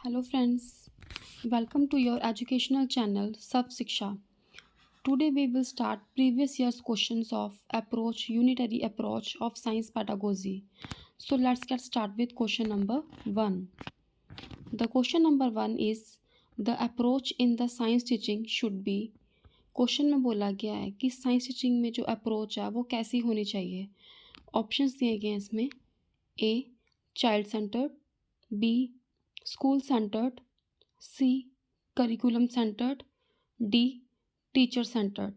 Hello friends, welcome to your educational channel Sub Shiksha. Today we will start previous year's questions of unitary approach of science pedagogy. So let's get started with question number 1. The question number 1 is the approach in the science teaching should be. Question में बोला गया है कि science teaching में जो approach है वो कैसी होनी चाहिए. ऑप्शंस दिए गए हैं इसमें. A child centred, B school centred, C curriculum centred, D teacher centred.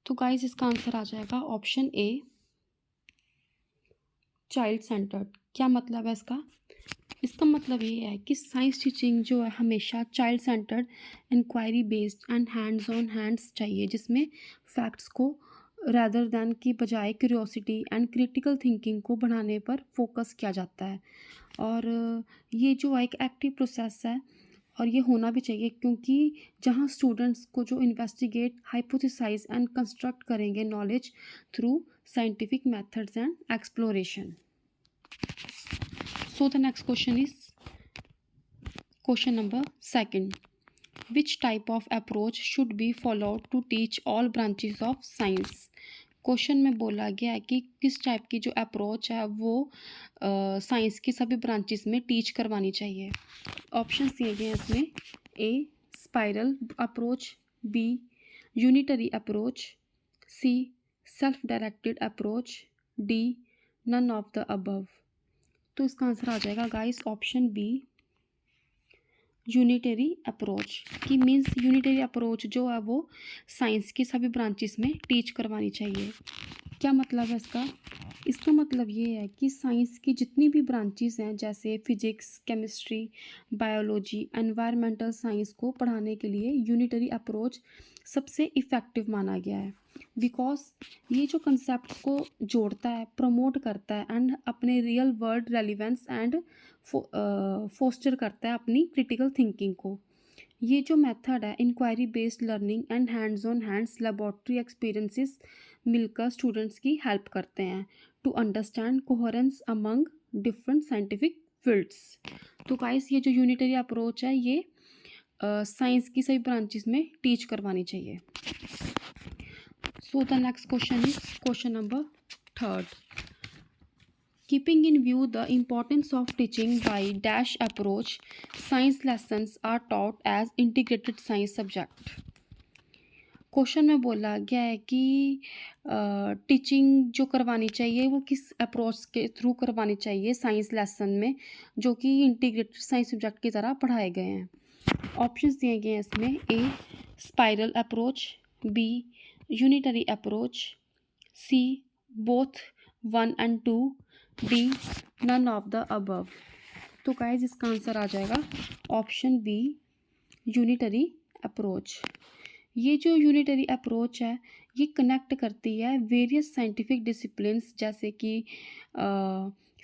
तो गाइस इसका आंसर आ जाएगा ऑप्शन ए चाइल्ड सेंटर्ड. क्या मतलब है इसका? इसका मतलब ये है कि साइंस टीचिंग जो है हमेशा child centred, inquiry based and hands on hands चाहिए, जिसमें फैक्ट्स को रैदर दैन की बजाय क्यूरियोसिटी एंड क्रिटिकल थिंकिंग को बढ़ाने पर फोकस किया जाता है. और ये जो एक एक्टिव प्रोसेस है और ये होना भी चाहिए, क्योंकि जहाँ स्टूडेंट्स को जो इन्वेस्टिगेट, हाइपोथेसाइज एंड कंस्ट्रक्ट करेंगे knowledge through scientific methods and exploration. So the next question is question number 2. Which type of approach should be followed to teach all branches of science? Question में बोला गया है कि किस type की जो approach है वो साइंस की सभी ब्रांचेस में टीच करवानी चाहिए. ऑप्शंस दिए गए हैं इसमें. A spiral approach, B unitary approach, C self directed approach, D none of the above. तो इसका आंसर आ जाएगा guys option B unitary approach. की मीन्स यूनिटरी अप्रोच जो है वो साइंस की सभी ब्रांचेस में टीच करवानी चाहिए. क्या मतलब है इसका? इसका मतलब ये है कि साइंस की जितनी भी ब्रांचेस हैं, जैसे physics, chemistry, biology, environmental science को पढ़ाने के लिए यूनिटरी अप्रोच सबसे इफ़ेक्टिव माना गया है. बिकॉज ये जो कंसेप्ट को जोड़ता है, प्रमोट करता है एंड अपने real world relevance and foster करता है अपनी क्रिटिकल थिंकिंग को. ये जो मेथड है inquiry based learning and hands on hands laboratory experiences मिलकर स्टूडेंट्स की हेल्प करते हैं to understand coherence among different scientific fields. तो गाइस ये जो यूनिटरी अप्रोच है ये साइंस की सभी ब्रांचेस में टीच करवानी चाहिए. सो the next question is question number 3. Keeping in view the importance of teaching by dash approach, science lessons are taught as integrated science subject. Question में बोला गया है कि टीचिंग जो करवानी चाहिए वो किस अप्रोच के थ्रू करवानी चाहिए साइंस लेसन में, जो कि इंटीग्रेटेड साइंस सब्जेक्ट की तरह पढ़ाए गए हैं. ऑप्शंस दिए गए हैं इसमें. A spiral approach, B unitary approach, C both 1 and 2, D none of the above. तो गाइस इसका आंसर आ जाएगा ऑप्शन बी यूनिटरी अप्रोच. ये जो यूनिटरी अप्रोच है ये कनेक्ट करती है वेरियस साइंटिफिक डिसिप्लिन्स, जैसे कि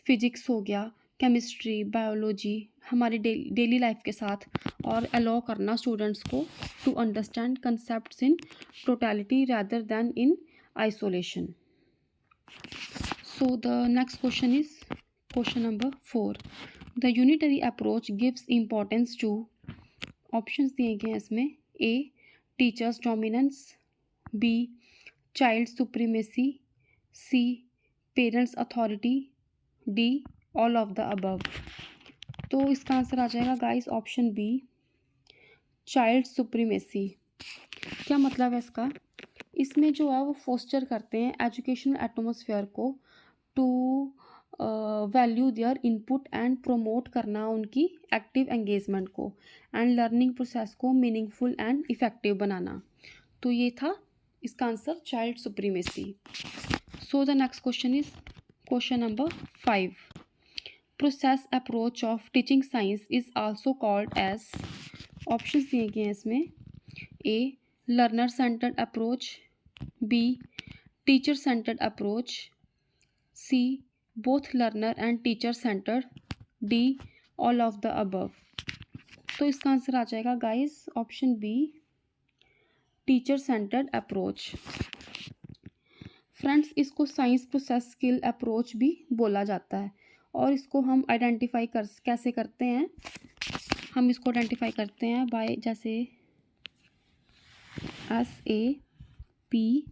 फिजिक्स हो गया, केमिस्ट्री, बायोलॉजी हमारी डेली लाइफ के साथ, और अलाउ करना स्टूडेंट्स को to understand concepts in totality rather than in isolation. So the next question is question number 4. The unitary approach gives importance to. Options दिए गए हैं इसमें. A teachers dominance, B child supremacy, C parents authority, D all of the above. तो इसका answer आ जाएगा guys option B child supremacy. क्या मतलब है इसका? इसमें जो है वो फोस्टर करते हैं एजुकेशनल एटमॉस्फेयर को to value their input and promote करना उनकी एक्टिव एंगेजमेंट को एंड लर्निंग प्रोसेस को मीनिंगफुल एंड इफ़ेक्टिव बनाना. तो ये था इसका answer child supremacy. So the next question is question number 5. Process approach of teaching science is also called as. Options दिए गए हैं इसमें. A learner centred approach, B teacher centred approach, C both learner and teacher centred, D all of the above. तो इसका answer आ जाएगा guys option B teacher centred approach. Friends इसको science process skill approach भी बोला जाता है, और इसको हम आइडेंटिफाई कैसे करते हैं. हम इसको आइडेंटिफाई करते हैं बाय जैसे SAPA।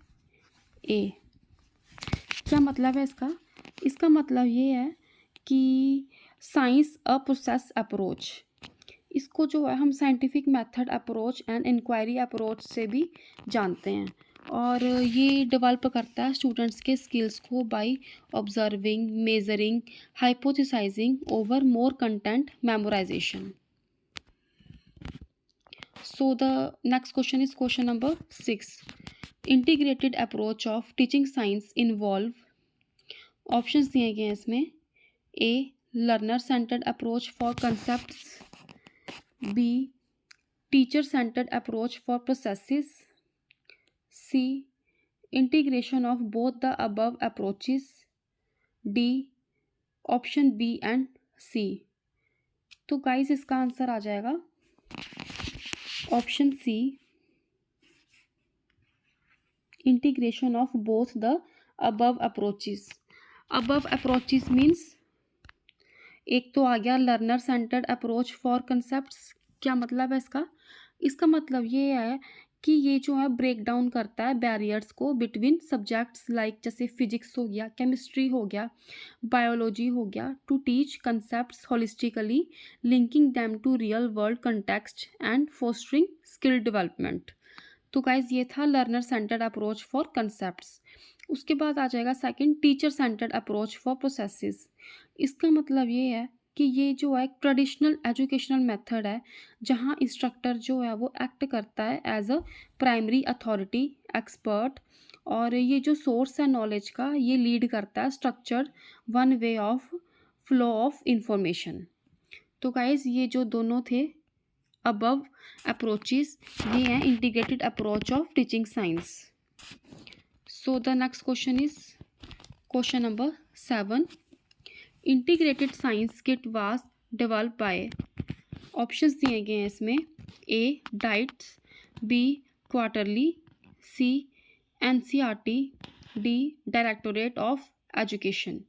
क्या मतलब है इसका? इसका मतलब ये है कि साइंस अ प्रोसेस अप्रोच। इसको जो है हम scientific method approach and inquiry approach से भी जानते हैं, और ये डेवलप करता है स्टूडेंट्स के स्किल्स को by observing, measuring, hypothesising over more content memorisation. So the next question is question number 6. Integrated approach of teaching science involve, options दिए गए हैं इसमें, A learner centered approach for concepts, B teacher centered approach for processes, C integration of both the above approaches, D option B and C। तो guys इसका answer आ जाएगा option C, integration of both the above approaches. Above approaches means एक तो आ गया learner centred approach for concepts. क्या मतलब है इसका? इसका मतलब ये है कि ये जो है ब्रेक डाउन करता है बैरियर्स को बिटवीन सब्जेक्ट्स लाइक जैसे फिजिक्स हो गया, केमिस्ट्री हो गया, बायोलॉजी हो गया, to teach concepts holistically, linking them to real world context and fostering skill development. तो गाइज ये था learner centred approach for concepts. उसके बाद आ जाएगा second teacher centred approach for processes. इसका मतलब ये है कि ये जो है एक ट्रेडिशनल एजुकेशनल मेथड है जहाँ इंस्ट्रक्टर जो है वो एक्ट करता है as a primary authority expert, और ये जो सोर्स है नॉलेज का ये लीड करता है structured one way of flow of information. तो गाइज ये जो दोनों थे अबव अप्रोचेस ये हैं integrated approach of teaching science. So the next question is question number 7। Integrated science kit was develop by, options दिए गए हैं इसमें, A diets, B quarterly, C NCERT, D directorate of education.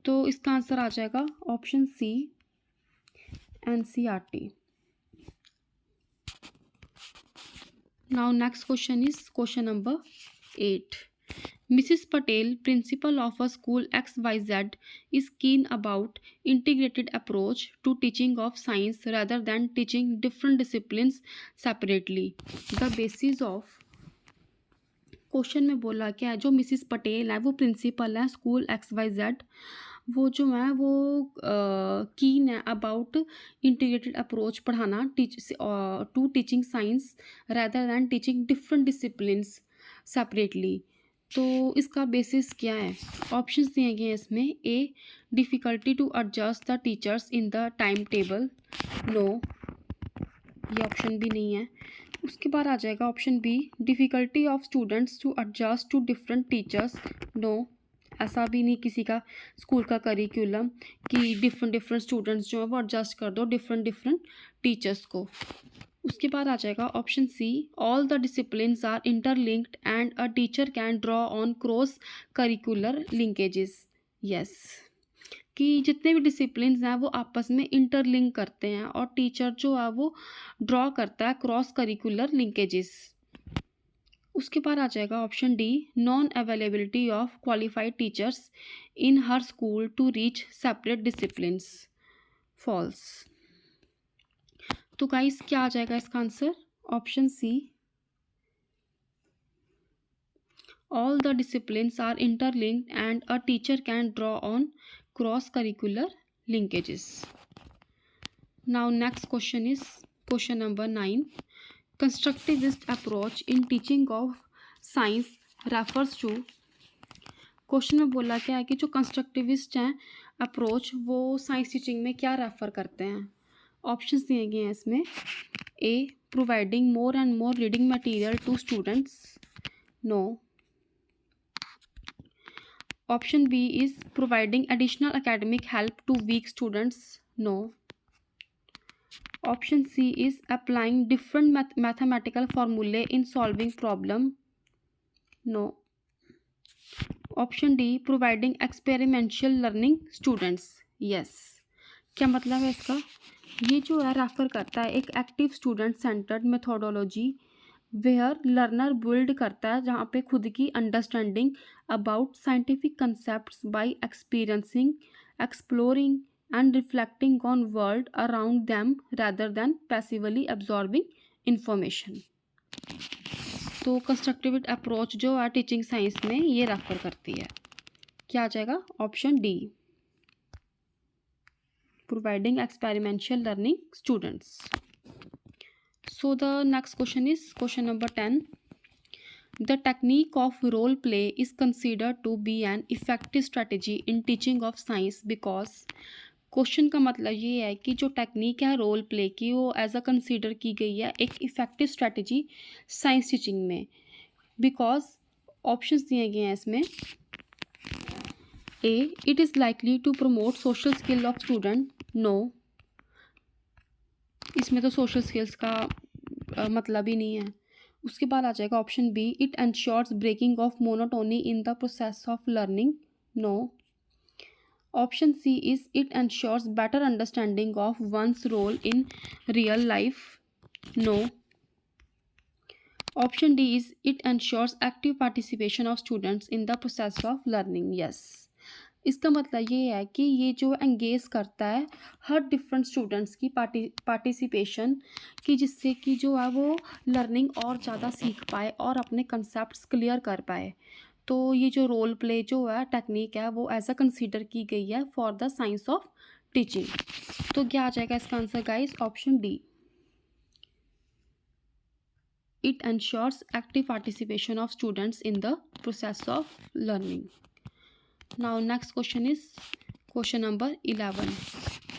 तो इसका answer आ जाएगा option C NCERT। Now next question is question number 8. Mrs. Patel, principal of a school XYZ, is keen about integrated approach to teaching of science rather than teaching different disciplines separately. The basis of question में बोला क्या है, जो Mrs Patel है वो principal है school XYZ, वो जो है वो कीन है अबाउट इंटीग्रेटेड अप्रोच पढ़ाना to teaching science rather than teaching different disciplines separately. तो इसका बेसिस क्या है? ऑप्शंस दिए गए हैं इसमें, A difficulty to adjust the teachers in the time table, no ये ऑप्शन भी नहीं है। उसके बाद आ जाएगा option B difficulty of students to adjust to different teachers, no ऐसा भी नहीं किसी का स्कूल का करिकुलम कि डिफरेंट स्टूडेंट्स जो है वो एडजस्ट कर दो डिफरेंट टीचर्स को। उसके बाद आ जाएगा option C all the disciplines are interlinked and a teacher can draw on cross curricular linkages, yes कि जितने भी डिसिप्लिन्स हैं वो आपस में इंटरलिंक करते हैं और टीचर जो है वो ड्रॉ करता है क्रॉस करिकुलर लिंकेजेस। उसके बाद आ जाएगा option D non availability of qualified teachers in हर school to reach separate disciplines, false. तो गाइस क्या आ जाएगा इसका answer? Option C all the disciplines are interlinked and a teacher can draw on cross curricular linkages. Now next question is question number 9. Constructivist approach in teaching of science refers to, question में बोला क्या है कि जो constructivist हैं approach वो science teaching में क्या रेफर करते हैं। ऑप्शंस दिए गए हैं इसमें, A providing more and more reading material to students, no. Option B is providing additional academic help to weak students, no. Option C is applying different mathematical formulae in solving problem, no. Option D providing experiential learning students, yes. क्या मतलब है इसका? ये जो है refer करता है एक active student centred methodology where learner build करता है जहाँ पे खुद की understanding about scientific concepts by experiencing exploring and reflecting on world around them rather than passively absorbing information. तो कंस्ट्रक्टिव अप्रोच जो है टीचिंग साइंस में ये रेफर करती है। क्या आ जाएगा? Option D, providing experiential learning students. So the next question is question number 10. The technique of role play is considered to be an effective strategy in teaching of science because question का मतलब ये है कि जो technique है role play की वो as a consider की गई है एक इफ़ेक्टिव स्ट्रेटजी साइंस टीचिंग में। बिकॉज ऑप्शंस दिए गए हैं इसमें। A, it is likely to promote social skill of student. No, इसमें तो सोशल स्किल्स का मतलब ही नहीं है। उसके बाद आ जाएगा option B, it ensures breaking of monotony in the process of learning. No. Option C is it ensures better understanding of one's role in real life. No. Option D is it ensures active participation of students in the process of learning. Yes, इसका मतलब ये है कि ये जो engage करता है हर different students की पार्टिसिपेशन की, जिससे कि जो है वो लर्निंग और ज़्यादा सीख पाए और अपने कंसेप्ट्स क्लियर कर पाए। तो ये जो रोल प्ले जो है टेक्निक है वो एज अ कंसीडर की गई है for the science of teaching. तो क्या आ जाएगा इसका answer guys? Option D, it ensures active participation of students in the process of learning. Now next question is question number 11.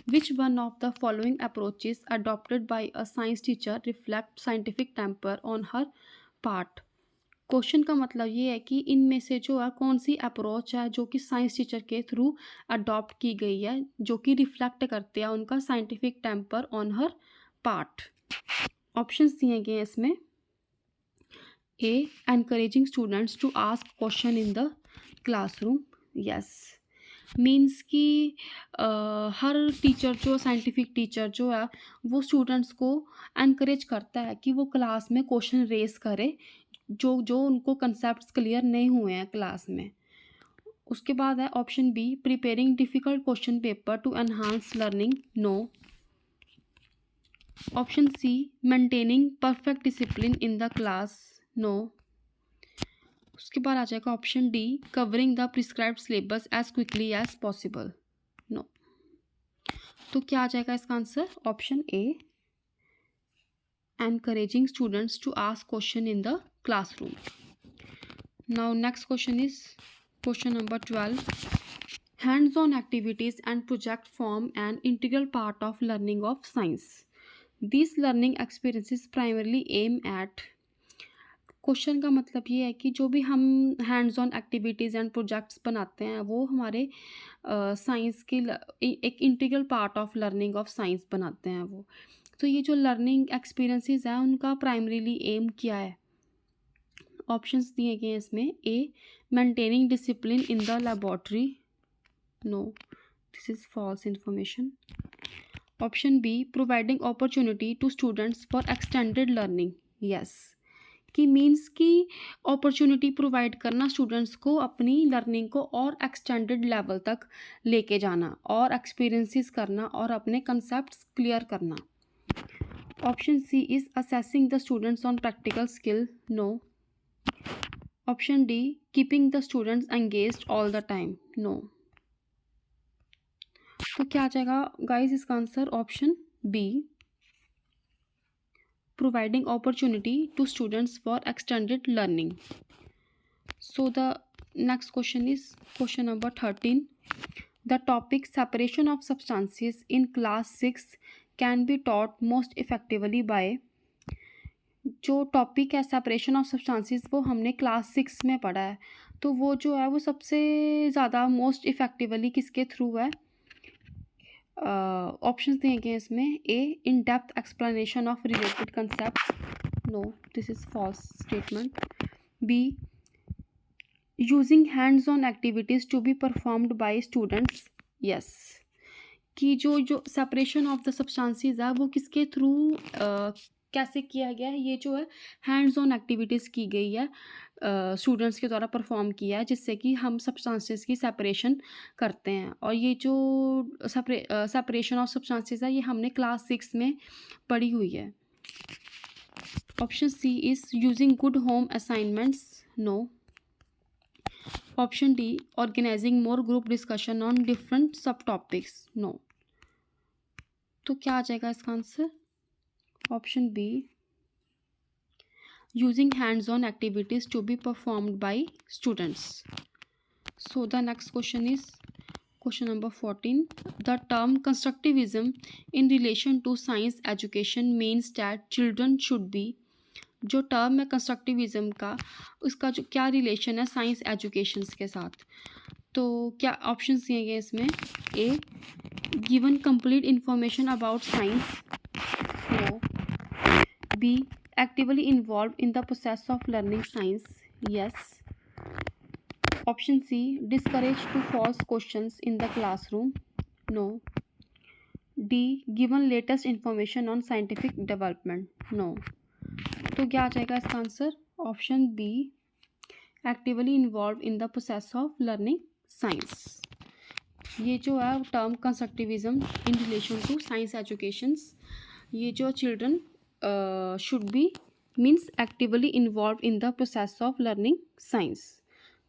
Which one of the following approaches adopted by a science teacher reflect scientific temper on her part? Question का मतलब ये है कि इनमें से जो है कौन सी अप्रोच है जो कि साइंस टीचर के थ्रू अडॉप्ट की गई है जो कि रिफ्लेक्ट करते हैं उनका scientific temper on her part. Options दिए गए हैं इसमें। A, encouraging students to ask question in the classroom. Yes, means कि हर टीचर जो साइंटिफिक टीचर जो है वो स्टूडेंट्स को एनकरेज करता है कि वो क्लास में क्वेश्चन रेस करे जो उनको कंसेप्ट्स क्लियर नहीं हुए हैं क्लास में। उसके बाद है option B, preparing difficult question paper to enhance learning. No. Option C, maintaining perfect discipline in the class. No. उसके बाद आ जाएगा option D, covering the prescribed syllabus as quickly as possible. No. तो क्या आ जाएगा इसका answer? Option A, encouraging students to ask question in the classroom. Now next question is question number 12. Hands on activities and project form an integral part of learning of science. This learning experiences primarily aim at. Question का मतलब ये है कि जो भी हम hands on activities and projects बनाते हैं वो हमारे साइंस की एक integral part of learning of science बनाते हैं वो। तो ये जो लर्निंग एक्सपीरियंसेस हैं उनका प्राइमरीली एम क्या है? ऑप्शंस दिए गए हैं इसमें। A, maintaining discipline in the laboratory. No, this is false information. Option B, providing opportunity to students for extended learning. Yes, कि मीन्स की अपॉर्चुनिटी प्रोवाइड करना स्टूडेंट्स को अपनी लर्निंग को और एक्सटेंडेड लेवल तक लेके जाना और एक्सपीरियंसेस करना और अपने कंसेप्ट्स क्लियर करना। Option C is assessing the students on practical skill. No. Option D, keeping the students engaged all the time. No. तो क्या आ जाएगा गाइस इसका answer? Option B, providing opportunity to students for extended learning. So the next question is question number 13. The topic separation of substances in class 6 can be taught most effectively by. जो topic है separation of substances वो हमने class 6 में पढ़ा है, तो वो जो है वो सबसे ज़्यादा मोस्ट इफ़ेक्टिवली किसके थ्रू है? ऑप्शंस दिए गए हैं इसमें। A, in depth explanation of related concept. No, this is false statement. B, using hands on activities to be performed by students. Yes, कि जो सेपरेशन ऑफ द सब्सटेंसेस है वो किसके थ्रू कैसे किया गया है। ये जो है हैंड्स ऑन एक्टिविटीज़ की गई है, स्टूडेंट्स के द्वारा परफॉर्म किया है, जिससे कि हम सब्सटेंसेस की सेपरेशन करते हैं। और ये जो सेपरेशन ऑफ सब्सटेंसेस है ये हमने क्लास 6 में पढ़ी हुई है। Option C is using good home assignments, no. Option D organising more group discussion on different sub topics, no. तो क्या आ जाएगा इसका answer? Option B using hands on activities to be performed by students. So the next question is question number 14. The term constructivism in relation to science education means that children should be. जो term है constructivism का, उसका जो क्या relation है science educations के साथ। तो क्या ऑप्शन दिए गए इसमें? A given complete information about science, no. B actively involve in the process of learning science, yes. Option C discourage to false questions in the classroom, no. D given latest information on scientific development, no. तो क्या आ जाएगा इसका answer? Option B actively involve in the process of learning science. ये जो है term constructivism in relation to science educations, ये जो children should B means actively involve in the process of learning science.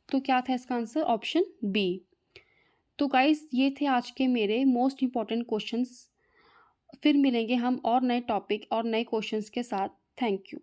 तो क्या था इसका आंसर? Option B. तो गाइस ये थे आज के मेरे मोस्ट इम्पॉर्टेंट क्वेश्चंस। फिर मिलेंगे हम और नए टॉपिक और नए क्वेश्चंस के साथ। Thank you.